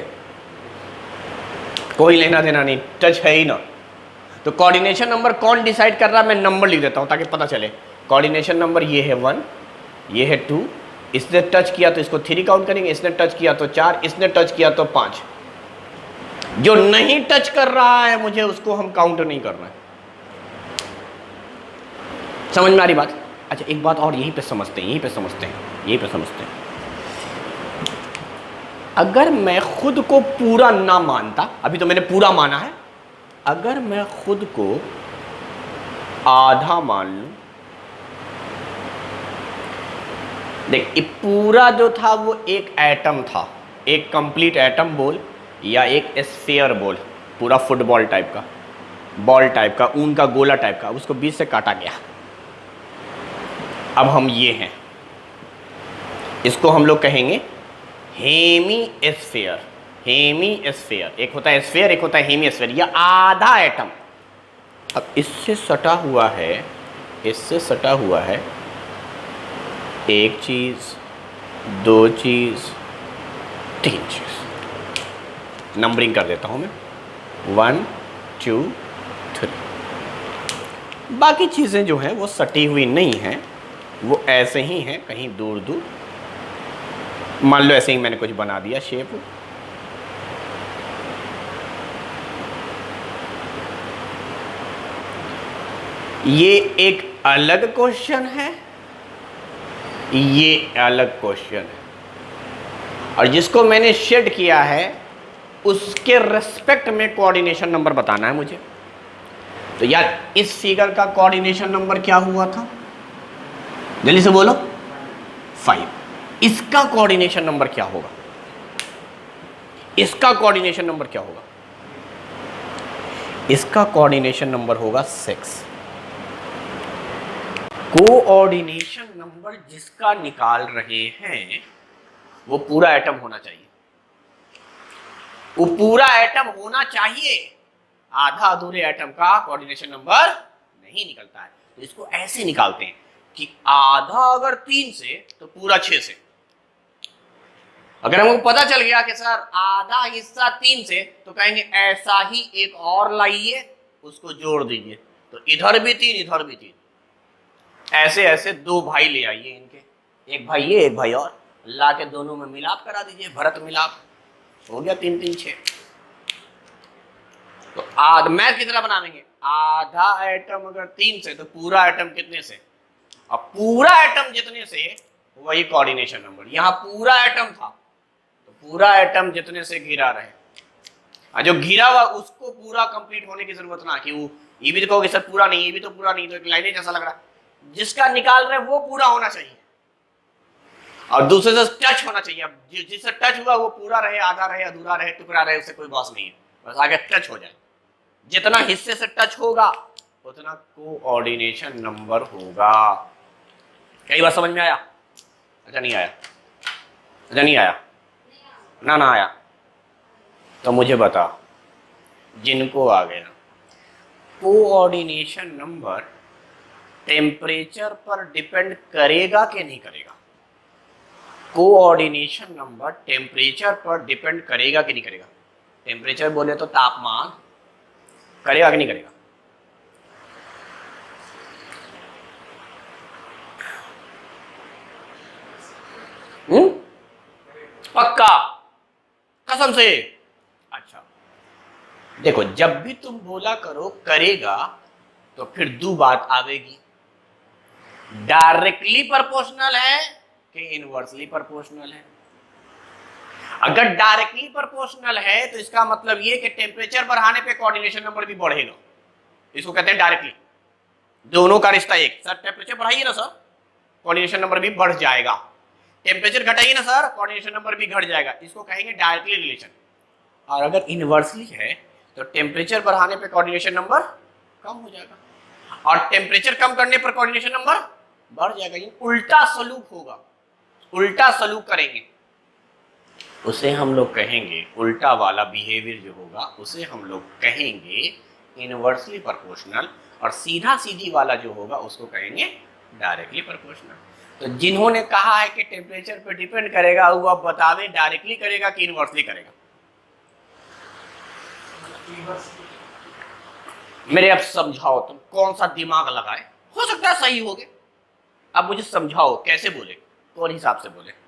कोई लेना देना नहीं, टच है ही ना। तो कोऑर्डिनेशन नंबर कौन डिसाइड कर रहा है? मैं नंबर लिख देता हूं ताकि पता चले। कोऑर्डिनेशन नंबर ये है 1, ये है 2, इसने टच किया तो इसको 3 काउंट करेंगे, इसने टच किया तो 4, इसने टच किया तो 5। जो नहीं टच कर रहा है मुझे उसको हम काउंट नहीं करना है। समझ में आ रही बात? अच्छा एक बात और यहीं पे समझते हैं, यहीं पे समझते हैं, यहीं पे समझते हैं। अगर मैं खुद को पूरा ना मानता, अभी तो मैंने पूरा माना है, अगर मैं खुद को आधा मान लूं, देख ये पूरा जो था वो एक एटम था, एक कंप्लीट एटम बोल या एक स्फीयर बोल, पूरा फुटबॉल टाइप का, बॉल टाइप का, ऊन का गोला टाइप का, उसको बीच से काटा गया। अब हम ये हैं, इसको हम लोग कहेंगे हेमी स्फीयर। हेमी स्फीयर, एक होता है स्फीयर, एक होता है हेमी स्फीयर, या आधा एटम। अब इससे सटा हुआ है, इससे सटा हुआ है एक चीज, 2 चीज, 3 चीज। नंबरिंग कर देता हूं मैं, 1 2 3। बाकी चीजें जो हैं वो सटी हुई नहीं हैं, वो ऐसे ही हैं कहीं दूर दूर। मान लो ऐसे ही मैंने कुछ बना दिया शेप। ये एक अलग क्वेश्चन है, ये अलग क्वेश्चन है, और जिसको मैंने शेड किया है उसके रेस्पेक्ट में कोऑर्डिनेशन नंबर बताना है मुझे। तो यार इस फिगर का कोऑर्डिनेशन नंबर क्या हुआ था? जल्दी से बोलो। 5। इसका कोऑर्डिनेशन नंबर क्या होगा? इसका कोऑर्डिनेशन नंबर क्या होगा? इसका कोऑर्डिनेशन नंबर होगा 6। कोऑर्डिनेशन नंबर जिसका निकाल रहे हैं वो पूरा एटम होना चाहिए, वो पूरा एटम होना चाहिए। आधा अधूरे एटम का कोऑर्डिनेशन नंबर नहीं निकलता है। तो इसको ऐसे निकालते हैं कि आधा अगर 3 से तो पूरा 6 से। अगर हमको पता चल गया कि सर आधा हिस्सा 3 से, तो कहेंगे ऐसा ही एक और लाइए, उसको जोड़ दीजिए, तो इधर भी 3 इधर भी 3। ऐसे ऐसे 2 भाई ले आइए इनके, एक भाई ये एक भाई और, ला के दोनों में मिलाप करा दीजिए, भरत मिलाप, हो गया 3 3 6। तो मैथ की तरह बनाएंगे, आधा एटम अगर 3 से तो पूरा एटम कितने से? अब पूरा एटम जितने से वही कोऑर्डिनेशन नंबर। यहां पूरा एटम था तो पूरा एटम जितने से घिरा रहे, जो घिरा हुआ उसको पूरा कंप्लीट होने की जरूरत ना कि वो ये भी तो कहोगे सर पूरा नहीं, ये भी तो पूरा नहीं, तो एक लाइने जैसा लग रहा है। जिसका निकाल रहे वो पूरा होना चाहिए और दूसरे से टच होना चाहिए। अब जिससे टच हुआ वो पूरा रहे, आधा रहे, अधूरा रहे, टुकड़ा रहे, उससे कोई बॉस नहीं है, बस आगे टच हो जाए। जितना हिस्से से टच होगा उतना कोऑर्डिनेशन नंबर होगा। कई बार समझ में आया? अच्छा नहीं आया? अच्छा नहीं आया ना आया तो मुझे बता, जिनको आ गया कोऑर्डिनेशन नंबर टेम्परेचर पर डिपेंड करेगा कि नहीं करेगा? कोऑर्डिनेशन नंबर टेम्परेचर पर डिपेंड करेगा कि नहीं करेगा? टेम्परेचर बोले तो तापमान, करेगा कि नहीं करेगा? पक्का? कसम से? अच्छा, देखो जब भी तुम बोला करो करेगा तो फिर दो बात आवेगी, डायरेक्टली प्रोपोर्शनल है कि इनवर्सली प्रोपोर्शनल है। अगर डायरेक्टली प्रोपोर्शनल है तो इसका मतलब ये कि टेम्परेचर बढ़ाने पे कोऑर्डिनेशन नंबर भी बढ़ेगा, इसको कहते हैं डायरेक्टली। दोनों का रिश्ता एक, सर टेम्परेचर बढ़ाइए ना सर कोऑर्डिनेशन नंबर भी बढ़ जाएगा, टेम्परेचर घटाइए ना सर कोऑर्डिनेशन नंबर भी घट जाएगा, इसको कहेंगे डायरेक्टली रिलेशन। और अगर इनवर्सली है तो टेम्परेचर बढ़ाने पे कोऑर्डिनेशन नंबर कम हो जाएगा और टेम्परेचर कम करने पर कोऑर्डिनेशन नंबर बढ़ जाएगा। ये उल्टा सलूक होगा, उल्टा सलूक करेंगे, उसे हम लोग कहेंगे, उल्टा वाला बिहेवियर जो होगा उसे हम लोग कहेंगे इनवर्सली प्रोपोर्शनल, और सीधा सीधी वाला जो होगा उसको कहेंगे डायरेक्टली प्रोपोर्शनल। तो जिन्होंने कहा है कि टेम्परेचर पे डिपेंड करेगा वो अब बता दें डायरेक्टली करेगा कि इनवर्सली करेगा। मेरे अब समझाओ, तुम कौन सा दिमाग लगाए, हो सकता है सही हो गए, अब मुझे समझाओ कैसे बोले, कौन हिसाब से बोले।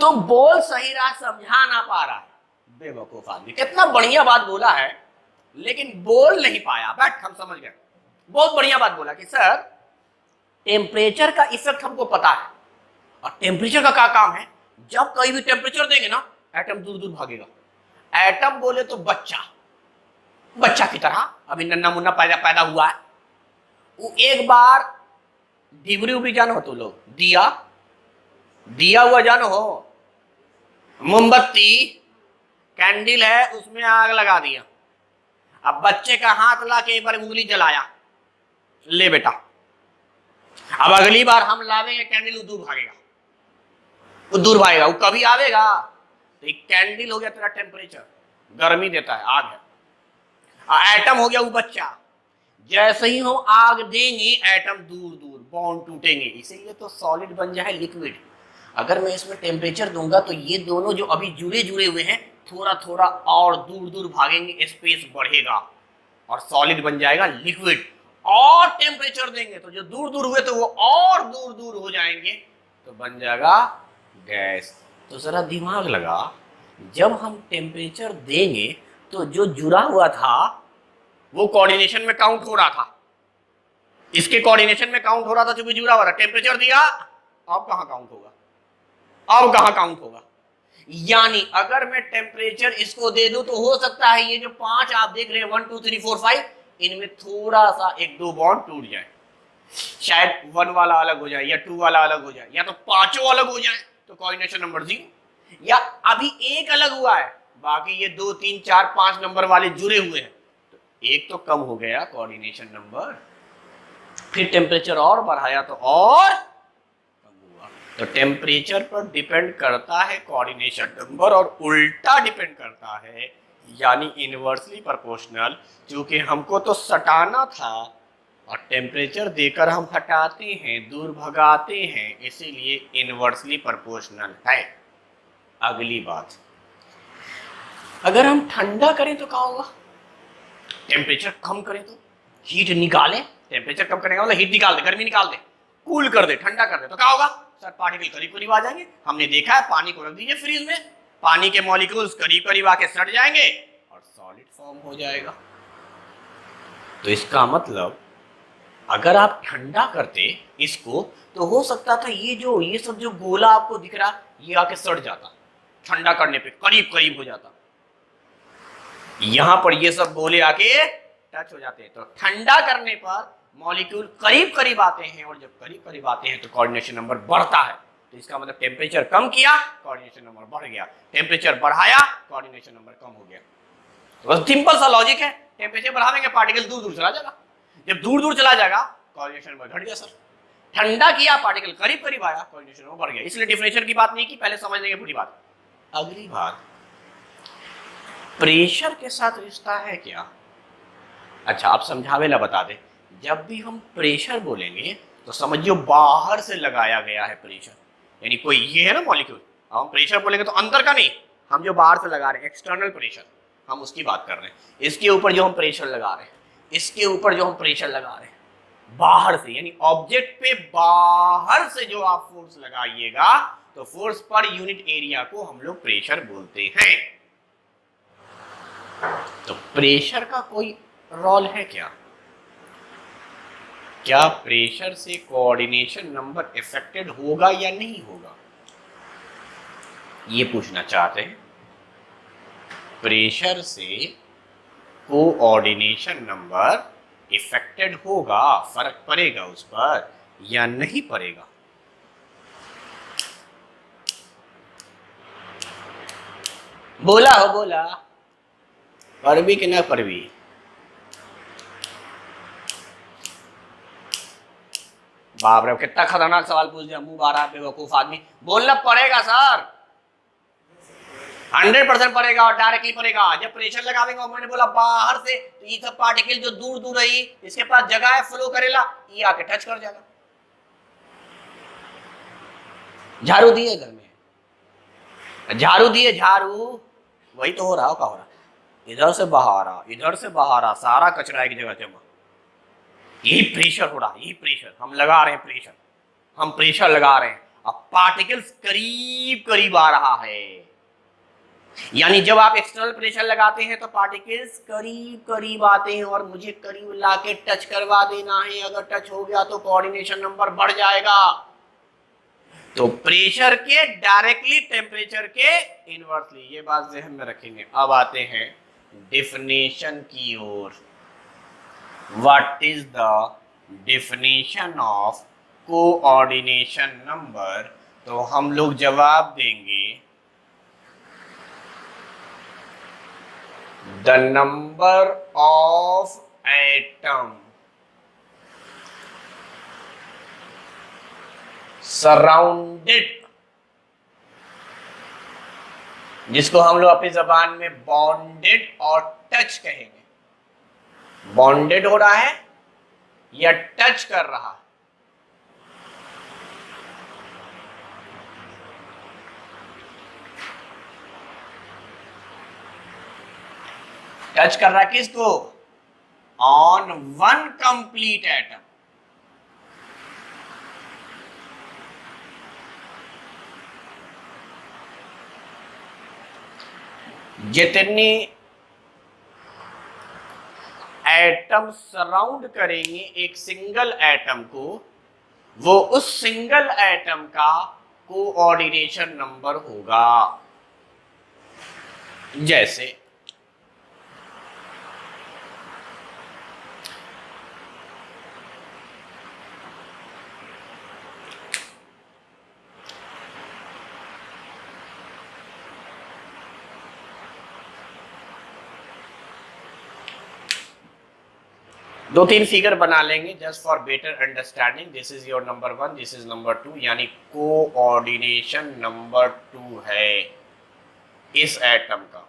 तो बोल सही रहा, समझा ना पा रहा है, बेवकूफ आदमी। कितना बढ़िया बात बोला है लेकिन बोल नहीं पाया। बैठ, हम समझ गए, बहुत बढ़िया बात बोला कि सर टेम्परेचर का इफेक्ट हमको पता है, और टेम्परेचर का क्या काम है, जब कहीं भी टेम्परेचर देंगे ना एटम दूर दूर भागेगा। एटम बोले तो बच्चा, बच्चा की तरह अभी नन्ना मुन्ना पैदा हुआ है, वो एक बार डिबरी उबरी जानो हो, तो लोग दिया हुआ जानो हो, मोमबत्ती कैंडल है उसमें आग लगा दिया, अब बच्चे का हाथ ला के एक बार उंगली जलाया, ले बेटा अब अगली बार हम लावेंगे कैंडल, वो दूर भागेगा, वो दूर भागेगा, वो कभी आवेगा। तो एक कैंडल हो गया तेरा टेम्परेचर, गर्मी देता है, आग है। एटम हो गया वो बच्चा, जैसे ही हम आग देंगे एटम दूर दूर बॉन्ड टूटेंगे, इसीलिए तो सॉलिड बन जाए लिक्विड। अगर मैं इसमें टेम्परेचर दूंगा तो ये दोनों जो अभी जुड़े हुए हैं थोड़ा थोड़ा और दूर दूर भागेंगे, स्पेस बढ़ेगा और सॉलिड बन जाएगा लिक्विड। और टेम्परेचर देंगे तो जो दूर दूर हुए तो वो और दूर दूर हो जाएंगे, तो बन जाएगा गैस। तो जरा दिमाग लगा, जब हम टेम्परेचर देंगे तो जो जुड़ा हुआ था वो कोऑर्डिनेशन में काउंट हो रहा था, इसके कोऑर्डिनेशन में काउंट हो रहा था जो भी जुड़ा हुआ था। टेम्परेचर दिया, अब कहां काउंट होगा, अब कहां काउंट होगा। यानी अगर मैं टेम्परेचर इसको दे दूं तो हो सकता है ये जो 5 आप देख रहे हैं 1 2 3 4 5, इनमें थोड़ा सा 1-2 बॉन्ड टूट जाए, शायद 1 वाला अलग हो जाए या 2 वाला अलग हो जाए या तो पांचों अलग हो जाए, तो कोऑर्डिनेशन नंबर 0। या अभी एक अलग हुआ है, बाकी ये 2 3 4 5 नंबर वाले जुड़े हुए हैं, तो एक तो कम हो गया कोऑर्डिनेशन नंबर। फिर टेम्परेचर और बढ़ाया तो और कम हुआ। तो टेम्परेचर पर डिपेंड करता है कोऑर्डिनेशन नंबर और उल्टा डिपेंड करता है, यानी इनवर्सली प्रोपोर्शनल। क्योंकि हमको तो सटाना था और टेम्परेचर देकर हम हटाते हैं, दूर भगाते हैं, इसीलिए इनवर्सली प्रोपोर्शनल है। अगली बात, अगर हम ठंडा करें तो क्या होगा, टेम्परेचर कम करें तो हीट निकाले, टेम्परेचर कम करने का मतलब हीट निकाल दे, गर्मी निकाल दे, कूल कर दे, ठंडा कर दे, तो क्या होगा सर, पार्टिकल करीब करीब आ जाएंगे। हमने देखा है, पानी को रख दीजिए फ्रीज में, पानी के मॉलिक्यूल्स करीब करीब आके सट जाएंगे और सॉलिड फॉर्म हो जाएगा। तो इसका मतलब अगर आप ठंडा करते इसको तो हो सकता था ये सब जो गोला आपको दिख रहा ये आके सड़ जाता, ठंडा करने पे करीब करीब हो जाता, यहां पर ये सब गोले आके टच हो जाते हैं। तो ठंडा करने पर मॉलिक्यूल करीब करीब आते हैं और जब करीब करीब आते हैं तो कोऑर्डिनेशन नंबर बढ़ता है। तो इसका मतलब टेम्परेचर कम किया, कोऑर्डिनेशन नंबर बढ़ गया, टेम्परेचर बढ़ाया, कोऑर्डिनेशन नंबर कम हो गया। तो बस सिंपल सा लॉजिक है, टेम्परेचर बढ़ावेंगे पार्टिकल दूर दूर चला जाएगा, जब दूर दूर चला जाएगा कोऑर्डिनेशन नंबर घट गया सर। ठंडा किया, पार्टिकल करीब करीब आया, कोऑर्डिनेशन नंबर बढ़ गया। इसलिए डिफरेंशियल की बात नहीं की, पहले समझ लेंगे पूरी बात। अगली बात, प्रेशर के साथ रिश्ता है क्या? अच्छा आप समझावे ला बता दे। जब भी हम प्रेशर बोलेंगे तो समझियो बाहर से लगाया गया है प्रेशर, यानी कोई ये है ना मॉलिक्यूल, अब हम प्रेशर बोलेंगे तो अंदर का नहीं, हम जो बाहर से लगा रहे हैं एक्सटर्नल प्रेशर, हम उसकी बात कर रहे हैं। इसके ऊपर जो हम प्रेशर लगा रहे हैं, इसके ऊपर जो हम प्रेशर लगा रहे हैं बाहर से, यानी ऑब्जेक्ट पे बाहर से जो आप फोर्स लगाइएगा तो फोर्स पर यूनिट एरिया को हम लोग प्रेशर बोलते हैं। तो प्रेशर का कोई रोल है क्या? क्या प्रेशर से कोऑर्डिनेशन नंबर इफेक्टेड होगा या नहीं होगा, ये पूछना चाहते हैं। प्रेशर से कोऑर्डिनेशन नंबर इफेक्टेड होगा, फर्क पड़ेगा उस पर या नहीं पड़ेगा? बोला हो बोला, पर भी कि ना पर भी? बाप रे कितना खतरनाक सवाल पूछ दिया, मुंह बारह बेवकूफ आदमी। बोलना पड़ेगा सर, 100% पड़ेगा और डायरेक्टली पड़ेगा। जब प्रेशर लगावेंगे और मैंने बोला बाहर से, तो ये सब पार्टिकल जो दूर दूर रही, इसके पास जगह है फ्लो करेला, ये आके टच कर जाएगा। झाड़ू दिए घर में, झाड़ू दिए, झाड़ू वही तो हो रहा हो, क्या हो रहा? इधर से बाहर आ, इधर से बाहर आ, सारा कचरा एक जगह जमा, यही प्रेशर हो रहा, यही प्रेशर हम लगा रहे हैं, प्रेशर हम प्रेशर लगा रहे हैं। अब पार्टिकल्स करीब करीब आ रहा है, यानी जब आप एक्सटर्नल प्रेशर लगाते हैं तो पार्टिकल्स करीब करीब आते हैं और मुझे करीब लाके टच करवा देना है। अगर टच हो गया तो कोऑर्डिनेशन नंबर बढ़ जाएगा। तो प्रेशर के डायरेक्टली टेम्परेचर के इनवर्सली, ये बात ध्यान में रखेंगे। अब आते हैं डेफिनेशन की ओर। What is the definition of coordination number? तो हम लोग जवाब देंगे the number of atom surrounded, जिसको हम लोग अपनी जबान में बॉन्डेड और टच कहेंगे। बॉन्डेड हो रहा है या टच कर रहा है? टच कर रहा है किसको? On one complete atom. जितनी एटम सराउंड करेंगे एक सिंगल एटम को, वो उस सिंगल एटम का कोऑर्डिनेशन नंबर होगा। जैसे दो तीन फिगर बना लेंगे just for better understanding. This is your number 1, this is number 2, यानी कोऑर्डिनेशन नंबर 2 है इस एटम का।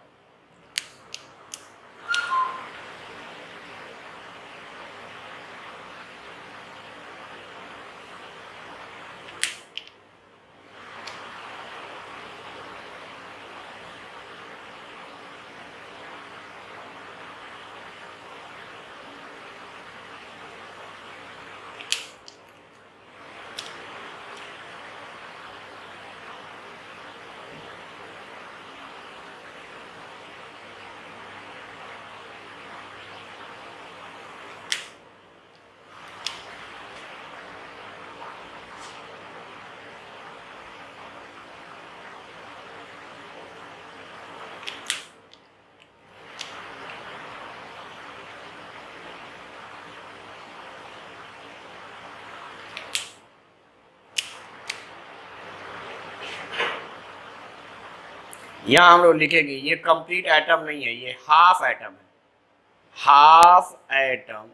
यहां हम लोग लिखेंगे ये कंप्लीट एटम नहीं है, ये हाफ एटम है। Half atom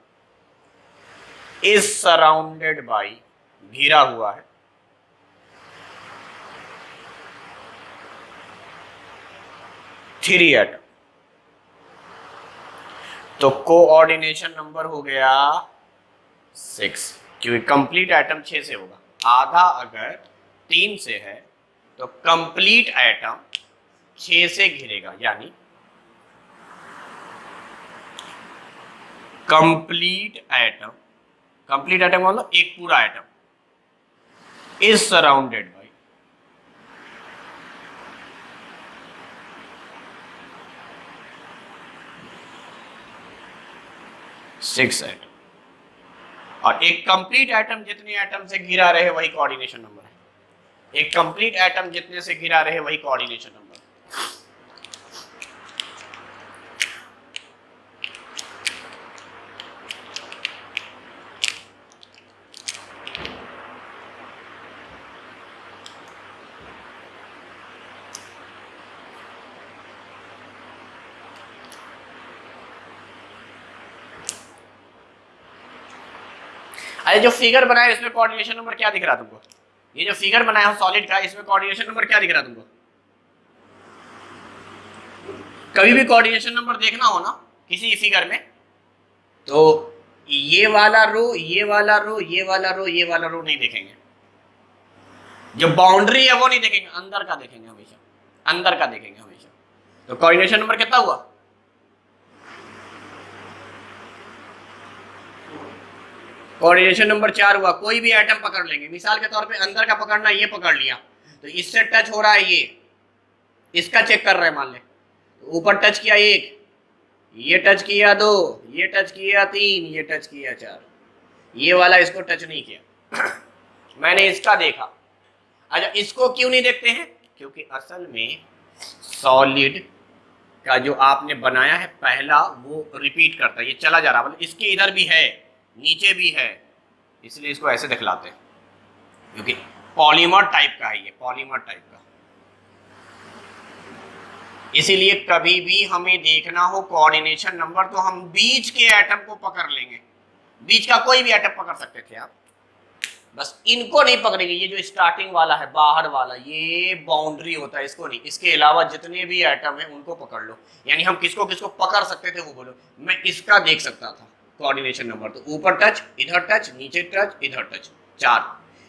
is surrounded by, घिरा हुआ है, थ्री एटम। तो कोऑर्डिनेशन नंबर हो गया 6, क्योंकि कंप्लीट एटम 6 से होगा। आधा अगर 3 से है तो कंप्लीट एटम 6 से घिरेगा, यानी कंप्लीट एटम मतलब एक पूरा atom is surrounded by six atom. और एक कंप्लीट एटम जितने एटम से घिरा रहे वही कोऑर्डिनेशन नंबर है। एक कंप्लीट एटम जितने से घिरा रहे वही कोऑर्डिनेशन नंबर। अरे जो फिगर बनाया इसमें कोऑर्डिनेशन नंबर क्या दिख रहा तुमको? ये जो फिगर बनाया हो सॉलिड का, इसमें कोऑर्डिनेशन नंबर क्या दिख रहा तुमको? कभी भी कोऑर्डिनेशन नंबर देखना हो ना किसी फिगर में, तो ये वाला रो, ये वाला रो, ये वाला रो, ये वाला रो नहीं देखेंगे। जो बाउंड्री है वो नहीं देखेंगे, अंदर का देखेंगे हमेशा, अंदर का देखेंगे हमेशा। तो कोऑर्डिनेशन नंबर कितना हुआ? कोऑर्डिनेशन नंबर 4 हुआ। कोई भी एटम पकड़ लेंगे, मिसाल के तौर पे अंदर का पकड़ना, ये पकड़ लिया तो इससे टच हो रहा है, ये इसका चेक कर रहे हैं मान ले। तो ऊपर टच किया 1, ये टच किया 2, ये टच किया 3, ये टच किया 4, ये वाला इसको टच नहीं किया मैंने इसका देखा। अच्छा इसको क्यों नहीं देखते हैं? क्योंकि असल में सॉलिड का जो आपने बनाया है पहला वो रिपीट करता है, ये चला जा रहा है, मतलब इसके इधर भी है, नीचे भी है, इसलिए इसको ऐसे दिखलाते हैं क्योंकि पॉलीमर टाइप का है, ये पॉलीमर टाइप का। इसीलिए कभी भी हमें देखना हो कोऑर्डिनेशन नंबर तो हम बीच के एटम को पकड़ लेंगे। बीच का कोई भी एटम पकड़ सकते थे आप, बस इनको नहीं पकड़ेंगे। ये जो स्टार्टिंग वाला है, बाहर वाला, ये बाउंड्री होता है, इसको नहीं। इसके अलावा जितने भी एटम है उनको पकड़ लो। यानी हम किसको किसको पकड़ सकते थे वो बोलो। मैं इसका देख सकता था कोऑर्डिनेशन नंबर, तो ऊपर टच, इधर टच, नीचे टच, इधर टच, 4।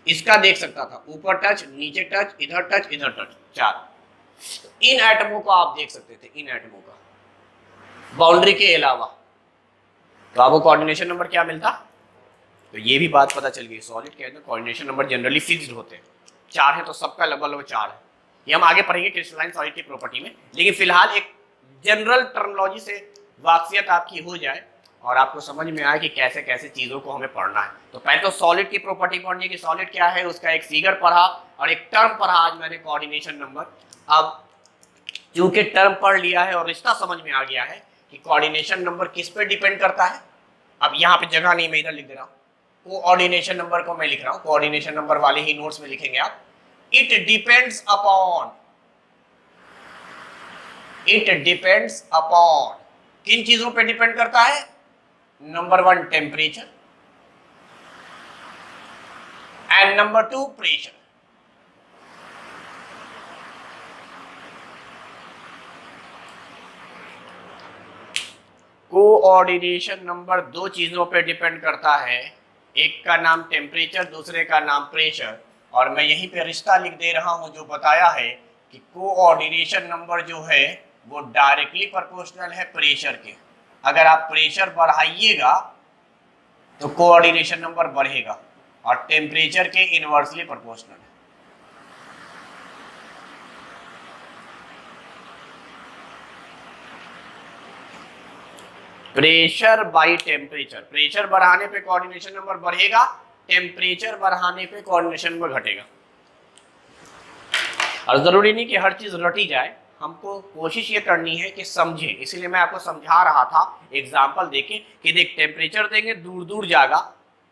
इसका देख सकता था, ऊपर टच, नीचे टच, इधर टच, इधर टच, 4। इन एटमों को आप देख सकते थे, इन एटमों का बाउंड्री के अलावा। तो आपको कोऑर्डिनेशन नंबर क्या मिलता? तो ये भी बात पता चल गई, सॉलिड के अंदर कोऑर्डिनेशन नंबर जनरली फिक्स्ड होते हैं। 4 है तो सबका लगभग 4 है। ये हम आगे पढ़ेंगे क्रिस्टलाइन सॉलिड की प्रॉपर्टी में, लेकिन फिलहाल एक जनरल टर्मिनोलॉजी से वाकफियत आपकी हो जाए और आपको समझ में आए कि कैसे कैसे चीज़ों को हमें पढ़ना है। तो पहले तो सॉलिड की प्रॉपर्टी पढ़नी है कि सॉलिड क्या है, उसका एक फिगर पढ़ा और एक टर्म पढ़ा आज मैंने, कोऑर्डिनेशन नंबर। अब चूंकि टर्म पढ़ लिया है और रिश्ता समझ में आ गया है कि कोऑर्डिनेशन नंबर किस पे डिपेंड करता है। अब यहाँ पे जगह नहीं, मैं इधर लिख दे रहा हूँ, कोऑर्डिनेशन नंबर को मैं लिख रहा हूँ, कोऑर्डिनेशन नंबर वाले ही नोट्स में लिखेंगे आप। इट डिपेंड्स अपॉन किन चीजों पे डिपेंड करता है? Number 1 temperature and number 2 pressure. Coordination number 2 चीजों पे डिपेंड करता है, एक का नाम टेम्परेचर, दूसरे का नाम प्रेशर। और मैं यहीं पे रिश्ता लिख दे रहा हूं जो बताया है कि कोऑर्डिनेशन नंबर जो है वो डायरेक्टली प्रोपोर्शनल है प्रेशर के। अगर आप प्रेशर बढ़ाइएगा तो कोऑर्डिनेशन नंबर बढ़ेगा, और टेम्परेचर के इनवर्सली प्रोपोर्शनल है। प्रेशर बाई टेम्परेचर, प्रेशर बढ़ाने पे कोऑर्डिनेशन नंबर बढ़ेगा, टेम्परेचर बढ़ाने पे कोऑर्डिनेशन नंबर घटेगा। और जरूरी नहीं कि हर चीज रटी जाए, हमको कोशिश ये करनी है कि समझे। इसीलिए मैं आपको समझा रहा था एग्जांपल देके कि देख टेम्परेचर देंगे दूर दूर जाएगा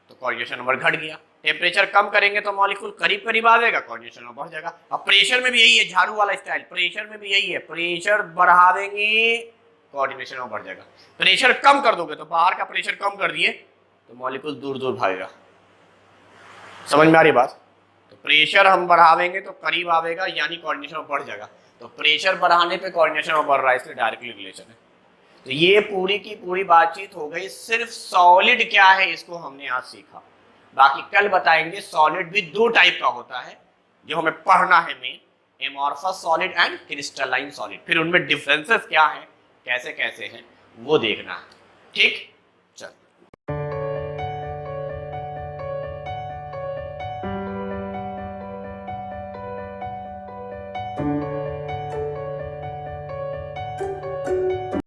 तो कोऑर्डिनेशन नंबर घट गया, टेम्परेचर कम करेंगे तो मॉलिक्यूल करीब करीब आएगा, कोऑर्डिनेशन में बढ़ जाएगा। अब प्रेशर में भी यही है, झाड़ू वाला स्टाइल, प्रेशर में भी यही है, प्रेशर बढ़ा देंगे कोऑर्डिनेशन में बढ़ जाएगा। प्रेशर कम कर दोगे तो बाहर का प्रेशर कम कर दिए तो मॉलिक्यूल दूर दूर भागेगा। समझ में आ रही बात? तो प्रेशर हम बढ़ावेंगे तो करीब आवेगा, यानी कोऑर्डिनेशन में बढ़ जाएगा। तो प्रेशर बढ़ाने पे कोऑर्डिनेशन में बढ़ रहा है, इसलिए डायरेक्टली रिलेशन है। तो ये पूरी की पूरी बातचीत हो गई, सिर्फ सॉलिड क्या है इसको हमने आज सीखा। बाकी कल बताएंगे सॉलिड भी दो टाइप का होता है जो हमें पढ़ना है main, amorphous solid and crystalline solid. फिर उनमें डिफरेंसेस क्या है, कैसे कैसे हैं वो देखना है। ठीक।